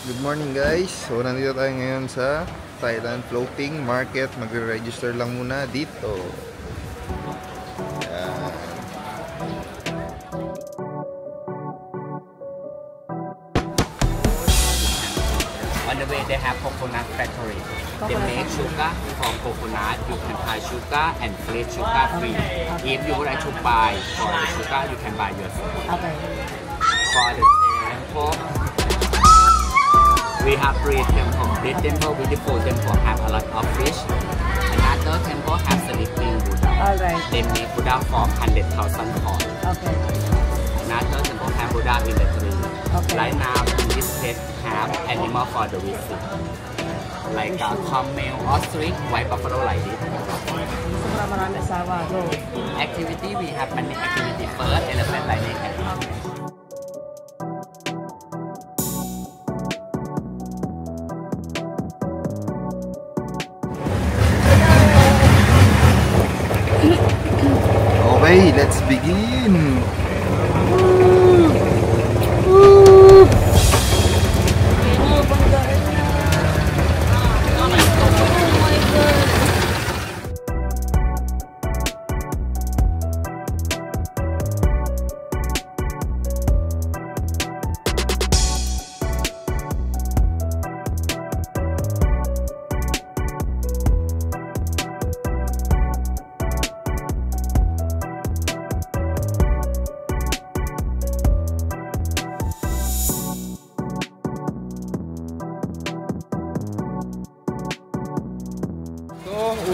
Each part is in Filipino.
Good morning guys. So nandito tayo ngayon sa Thailand Floating Market. Magre-register lang muna dito. Yan. On the way, they have coconut factory. They make sugar from coconut. You can buy sugar and flake sugar free. If you would like to buy for the sugar, you can buy yourself. Okay. For the temple, we have three temples. This temple, beautiful temple, have a lot of fish. Another temple has sleeping Buddha. Alright. They make Buddha from 100,000 horns. Okay. Another temple have Buddha in the tree. Okay. Right now, in this place have animal for the visit. Like camel, ostrich, white buffalo like this. Marami asawa. Go. Activity, we have many activity. First, elephant riding. Okay, let's begin.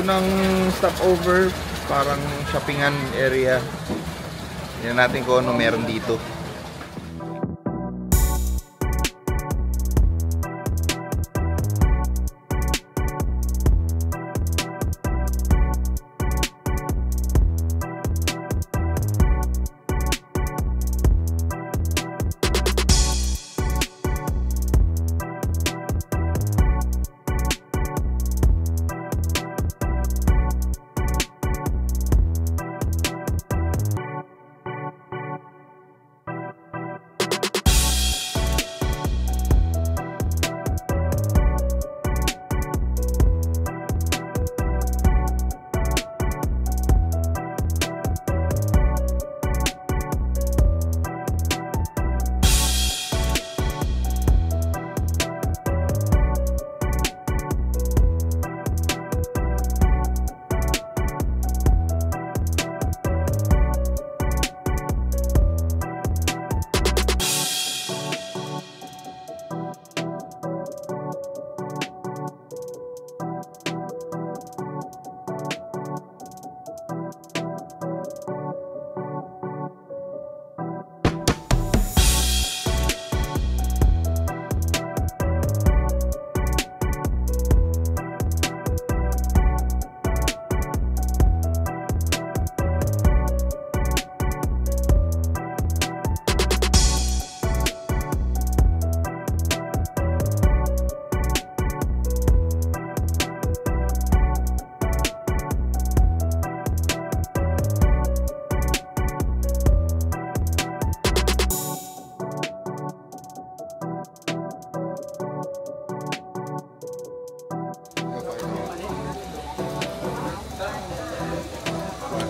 Unang stopover, parang shoppingan area. Tingnan natin kung ano meron dito.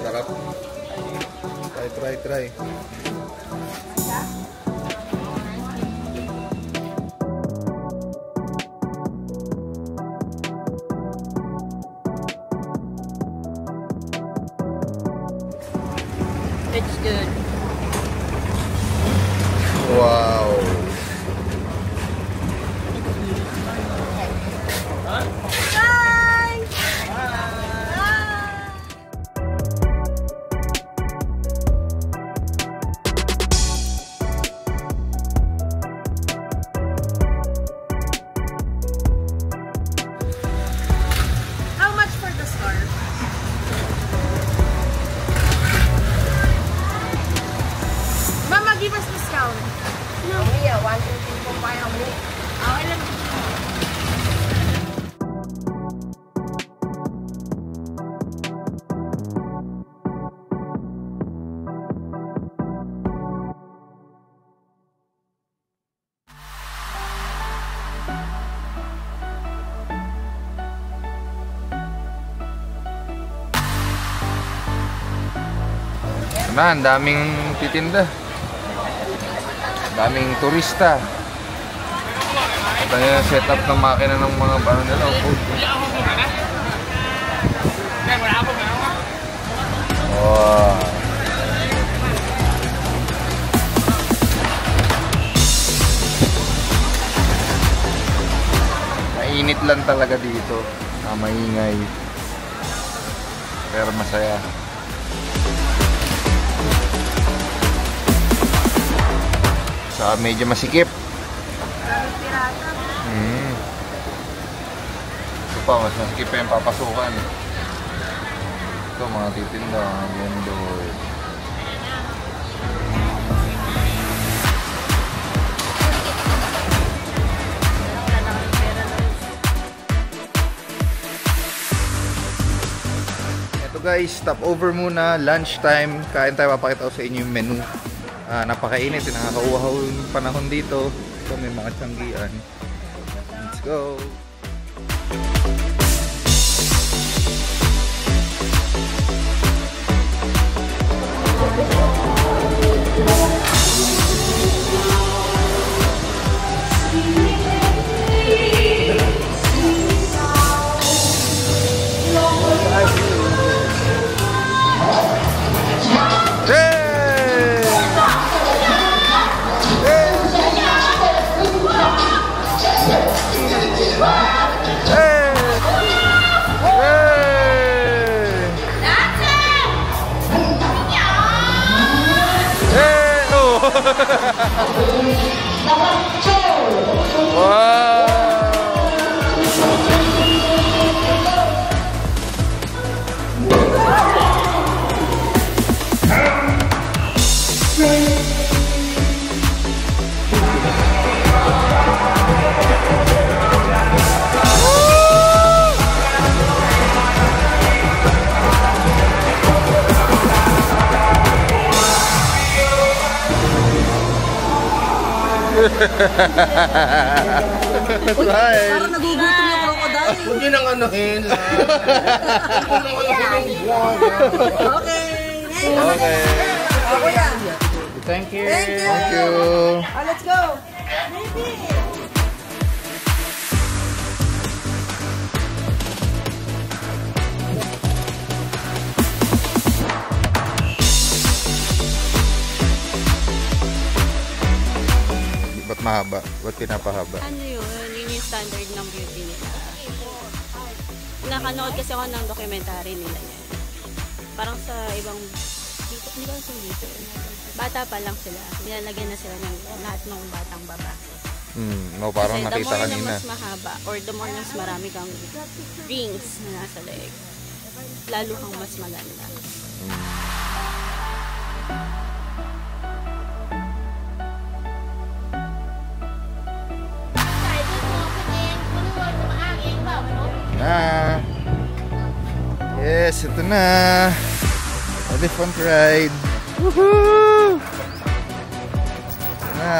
Sarap. Try. It's good. Wow. How much for the scarf? Mama, give us discount. No. Ang daming titinda. Daming turista. Ito yung setup ng makina ng mga ano nila. Wow. Mainit lang talaga dito. Maingay. Pero masaya. So, medyo masikip. Ito pa, mas masikip pa yung papasukan. Ito, mga titinda, vendor. Ito guys, stop over muna, lunch time. Kain tayo, papakita ko sa inyo yung menu. Napakainit, nakakauhaw yung panahon dito. So may mga tiyanggian. Let's go! Parang nagugutom yung crocodile. Huwag yun ang anuhin. Okay. Okay. Ako yan. Thank you. Thank you. Thank you. Let's go. Ba't mahaba? Ba't pinapahaba? Ano yun? Yun yung standard ng beauty nila. Nakanood kasi ako ng documentary nila yan. Parang sa ibang dito, hindi ba sa dito? Bata pa lang sila. Nilalagyan na sila ng lahat ng batang babae. No, parang Kasi nakita the more na kanina. mas mahaba or the more na mas marami kang rings na nasa leg, lalo kang mas maganda. Na. Yes, ito na. Elephant ride. Woohoo! Na.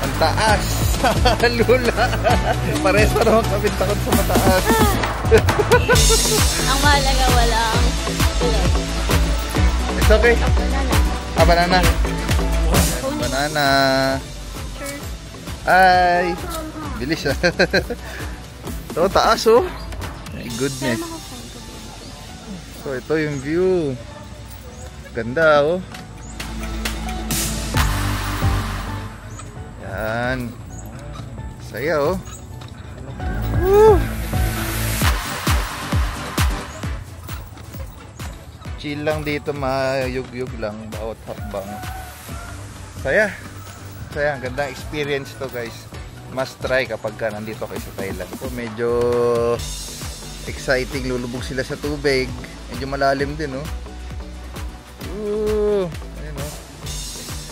Ang taas. Lula. Pares pa naman kami takot sa mataas. Ang mahalaga walang tulog. It's okay. Banana. Banana. Banana. Ay. Bilis ah. Ito, taas oh. My goodness. So, ito yung view. Ganda oh. Yan. Saya oh. Woo! Chill lang dito, mayug-yug lang bawat hakbang. Saya. Saya, ganda experience to guys. Must try kapag ka nandito kayo sa Thailand. So, medyo exciting. Lulubog sila sa tubig. Medyo malalim din, oh. Ayun, oh.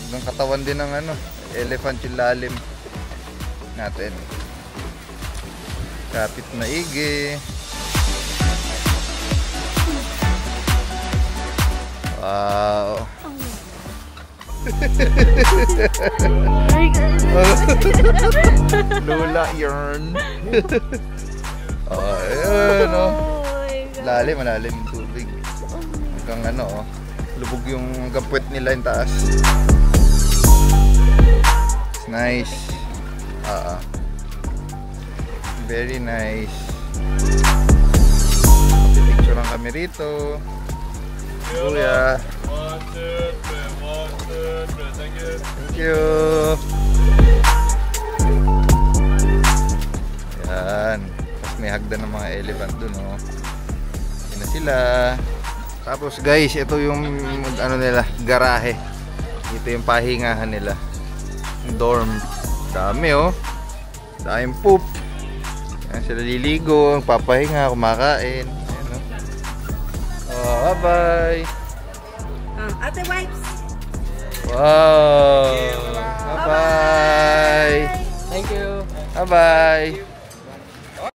Hanggang katawan din ng ano, elephant yung lalim natin. Kapit na igi. Wow. Lula yarn. Ayun, oh. Malalim yung tubig. Hanggang ano, oh. Lubog yung gapwet nila yung taas. It's nice. Very nice. Picture lang kami rito. Kuya. Thank you. Yan. Tapos may hagdan ng mga elephant dun, oh. Yan na sila. Tapos guys, ito yung ano nila, garahe. Ito yung pahingahan nila. Dorm. Dami, oh. Daming poop. Yan sila liligo, papahinga, kumakain. Ayan, oh. Oh, bye-bye. Ate wipes. Wow. Bye-bye. Thank you. Bye-bye.